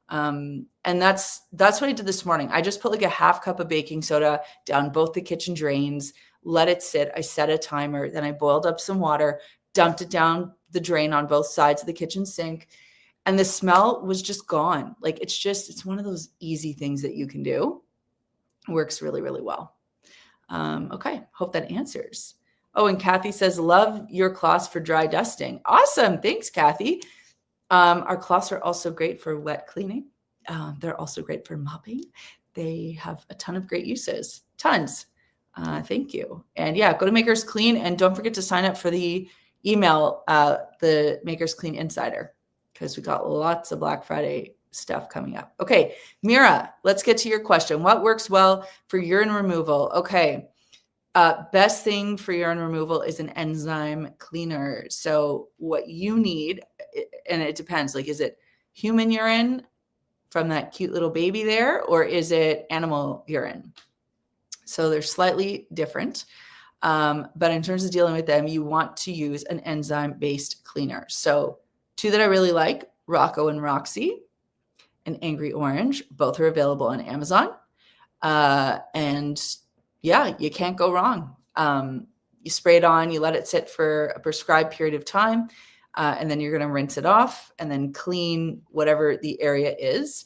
And that's what I did this morning. I just put like a half cup of baking soda down both the kitchen drains, let it sit. I set a timer, then I boiled up some water, dumped it down the drain on both sides of the kitchen sink. And the smell was just gone. Like it's one of those easy things that you can do. Works really, really well. Okay. Hope that answers. Oh, and Kathy says, love your cloths for dry dusting. Awesome. Thanks, Kathy. Our cloths are also great for wet cleaning. They're also great for mopping. They have a ton of great uses. Tons. Thank you. And yeah, go to Makers Clean and don't forget to sign up for the email, the Makers Clean Insider, because we got lots of Black Friday stuff coming up. Okay, Mira, let's get to your question. What works well for urine removal? Okay, best thing for urine removal is an enzyme cleaner. So what you need, and it depends, like, is it human urine from that cute little baby there, or is it animal urine? So they're slightly different. But in terms of dealing with them, you want to use an enzyme-based cleaner. So two that I really like, Rocco and Roxy and Angry Orange, both are available on Amazon. And yeah, you can't go wrong. You spray it on, you let it sit for a prescribed period of time, and then you're going to rinse it off and then clean whatever the area is.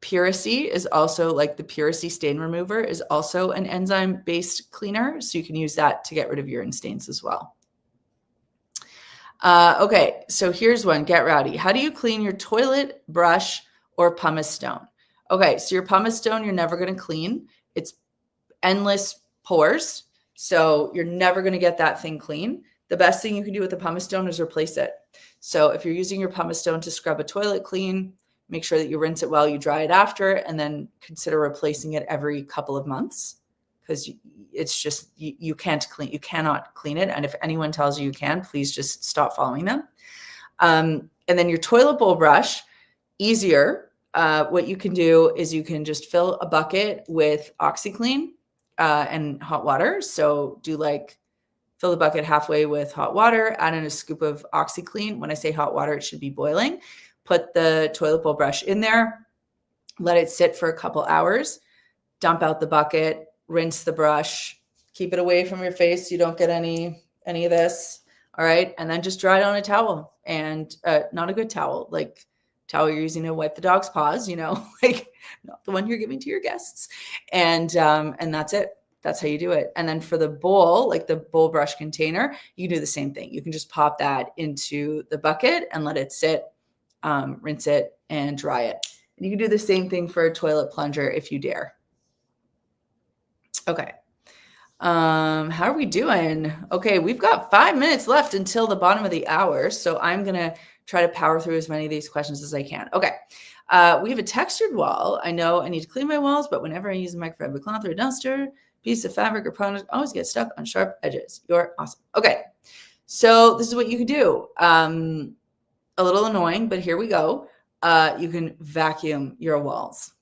Puracy is also, like, the Puracy stain remover is also an enzyme-based cleaner. So you can use that to get rid of urine stains as well. Okay, so here's one, Get Rowdy. How do you clean your toilet brush or pumice stone? Okay, so your pumice stone, you're never going to clean. It's endless pores. So you're never going to get that thing clean. The best thing you can do with the pumice stone is replace it. So if you're using your pumice stone to scrub a toilet clean, make sure that you rinse it well, you dry it after, and then consider replacing it every couple of months, because it's just, you cannot clean it. And if anyone tells you you can, please just stop following them. And then your toilet bowl brush, easier. What you can do is you can just fill a bucket with OxiClean and hot water. So fill the bucket halfway with hot water, add in a scoop of OxiClean. When I say hot water, it should be boiling. Put the toilet bowl brush in there, let it sit for a couple hours, dump out the bucket, rinse the brush, keep it away from your face so you don't get any of this. All right. And then just dry it on a towel, and not a good towel, like towel you're using to wipe the dog's paws, like not the one you're giving to your guests. And that's it. That's how you do it. And then for the bowl, like the bowl brush container, you can do the same thing. You can just pop that into the bucket and let it sit, rinse it, and dry it. And you can do the same thing for a toilet plunger if you dare. Okay. How are we doing? Okay, we've got 5 minutes left until the bottom of the hour. So I'm going to try to power through as many of these questions as I can. Okay. We have a textured wall. I know I need to clean my walls, but whenever I use a microfiber cloth or a duster, piece of fabric or product always get stuck on sharp edges. You're awesome. Okay. So this is what you can do. A little annoying, but here we go. You can vacuum your walls.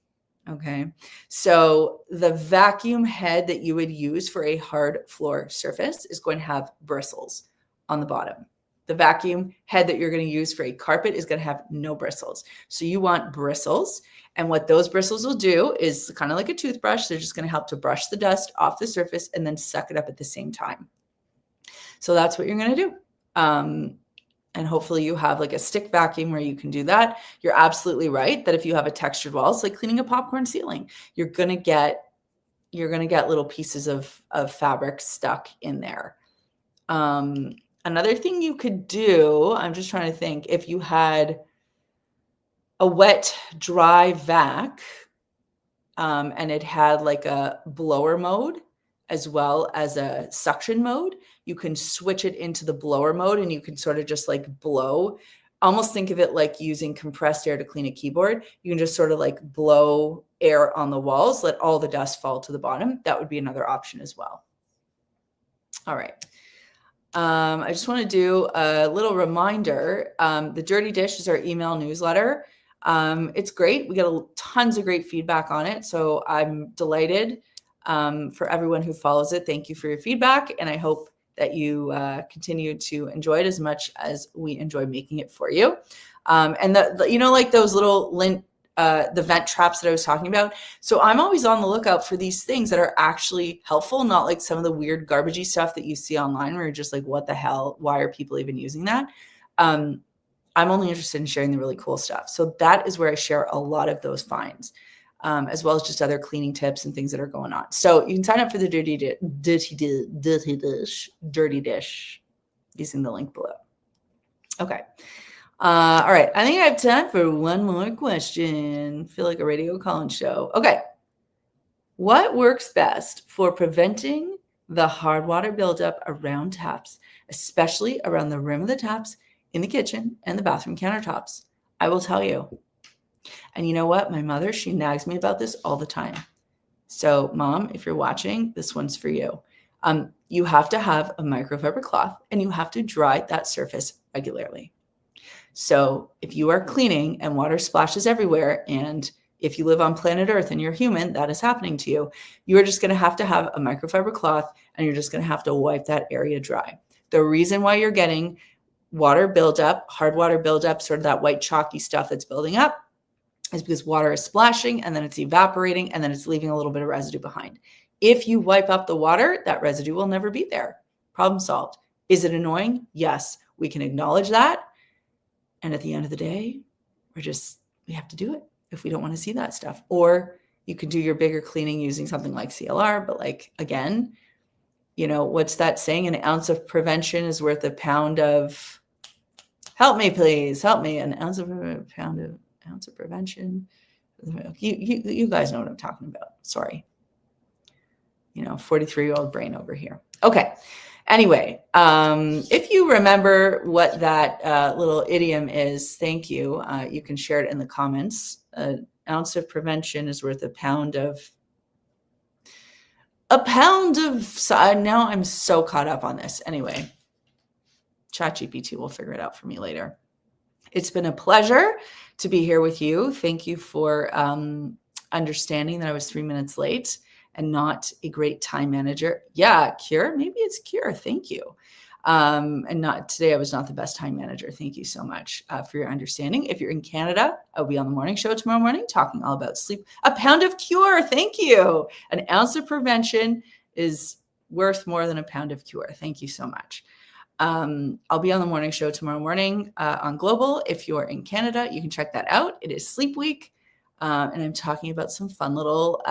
Okay. So the vacuum head that you would use for a hard floor surface is going to have bristles on the bottom. The vacuum head that you're going to use for a carpet is going to have no bristles. So you want bristles. And what those bristles will do is kind of like a toothbrush. They're just going to help to brush the dust off the surface and then suck it up at the same time. So that's what you're going to do. And hopefully you have like a stick vacuum where you can do that. You're absolutely right that if you have a textured wall, it's like cleaning a popcorn ceiling. You're going to get little pieces of fabric stuck in there. Another thing you could do, I'm just trying to think, if you had a wet, dry vac, and it had like a blower mode as well as a suction mode, you can switch it into the blower mode and you can sort of just like blow. Almost think of it like using compressed air to clean a keyboard. You can just sort of like blow air on the walls, let all the dust fall to the bottom. That would be another option as well. All right. I just want to do a little reminder. The Dirty Dish is our email newsletter. It's great. We get tons of great feedback on it. So I'm delighted for everyone who follows it. Thank you for your feedback. And I hope that you continue to enjoy it as much as we enjoy making it for you. And like those little lint, the vent traps that I was talking about. So I'm always on the lookout for these things that are actually helpful, not like some of the weird garbagey stuff that you see online where you're just like, what the hell? Why are people even using that? I'm only interested in sharing the really cool stuff. So that is where I share a lot of those finds, as well as just other cleaning tips and things that are going on. So you can sign up for the Dirty Dish using the link below. Okay. All right. I think I have time for one more question. Feel like a radio call-in show. Okay. What works best for preventing the hard water buildup around taps, especially around the rim of the taps in the kitchen and the bathroom countertops? I will tell you. And you know what? My mother, she nags me about this all the time. So Mom, if you're watching, this one's for you. You have to have a microfiber cloth and you have to dry that surface regularly. So if you are cleaning and water splashes everywhere, and if you live on planet Earth and you're human, that is happening to you, you are just going to have a microfiber cloth and you're just going to have to wipe that area dry. The reason why you're getting water buildup, hard water buildup, sort of that white chalky stuff that's building up, is because water is splashing and then it's evaporating and then it's leaving a little bit of residue behind. If you wipe up the water, that residue will never be there. Problem solved. Is it annoying? Yes, we can acknowledge that. And at the end of the day, we have to do it if we don't want to see that stuff. Or you can do your bigger cleaning using something like CLR. But like, again, what's that saying? An ounce of prevention is worth a pound of, help me, please, help me. An ounce of prevention. You guys know what I'm talking about. Sorry. 43-year-old brain over here. Okay. Anyway, if you remember what that little idiom is, thank you. You can share it in the comments. An ounce of prevention is worth a pound of a pound of, now I'm so caught up on this. Anyway, ChatGPT will figure it out for me later. It's been a pleasure to be here with you. Thank you for understanding that I was 3 minutes late and not a great time manager. Yeah, Cure, maybe it's Cure. Thank you. And not today, I was not the best time manager. Thank you so much for your understanding. If you're in Canada, I'll be on the morning show tomorrow morning talking all about sleep. A pound of Cure. Thank you. An ounce of prevention is worth more than a pound of cure. Thank you so much. I'll be on the morning show tomorrow morning on Global. If you're in Canada, you can check that out. It is Sleep Week. And I'm talking about some fun little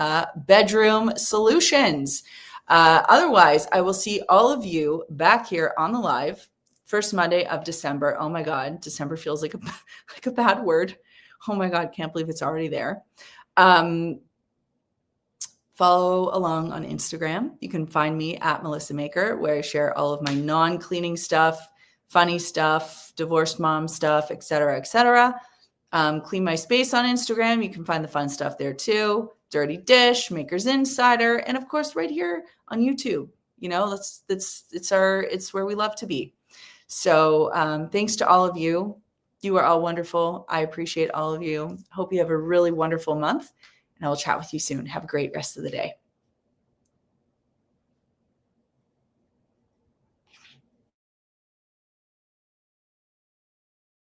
bedroom solutions. Otherwise, I will see all of you back here on the live first Monday of December. Oh my God, December feels like a bad word. Oh my God, can't believe it's already there. Follow along on Instagram. You can find me at Melissa Maker, where I share all of my non-cleaning stuff, funny stuff, divorced mom stuff, et cetera, et cetera. Clean My Space on Instagram. You can find the fun stuff there too. Dirty Dish, Maker's Insider, and of course, right here on YouTube. You know, it's where we love to be. So thanks to all of you. You are all wonderful. I appreciate all of you. Hope you have a really wonderful month. And I will chat with you soon. Have a great rest of the day.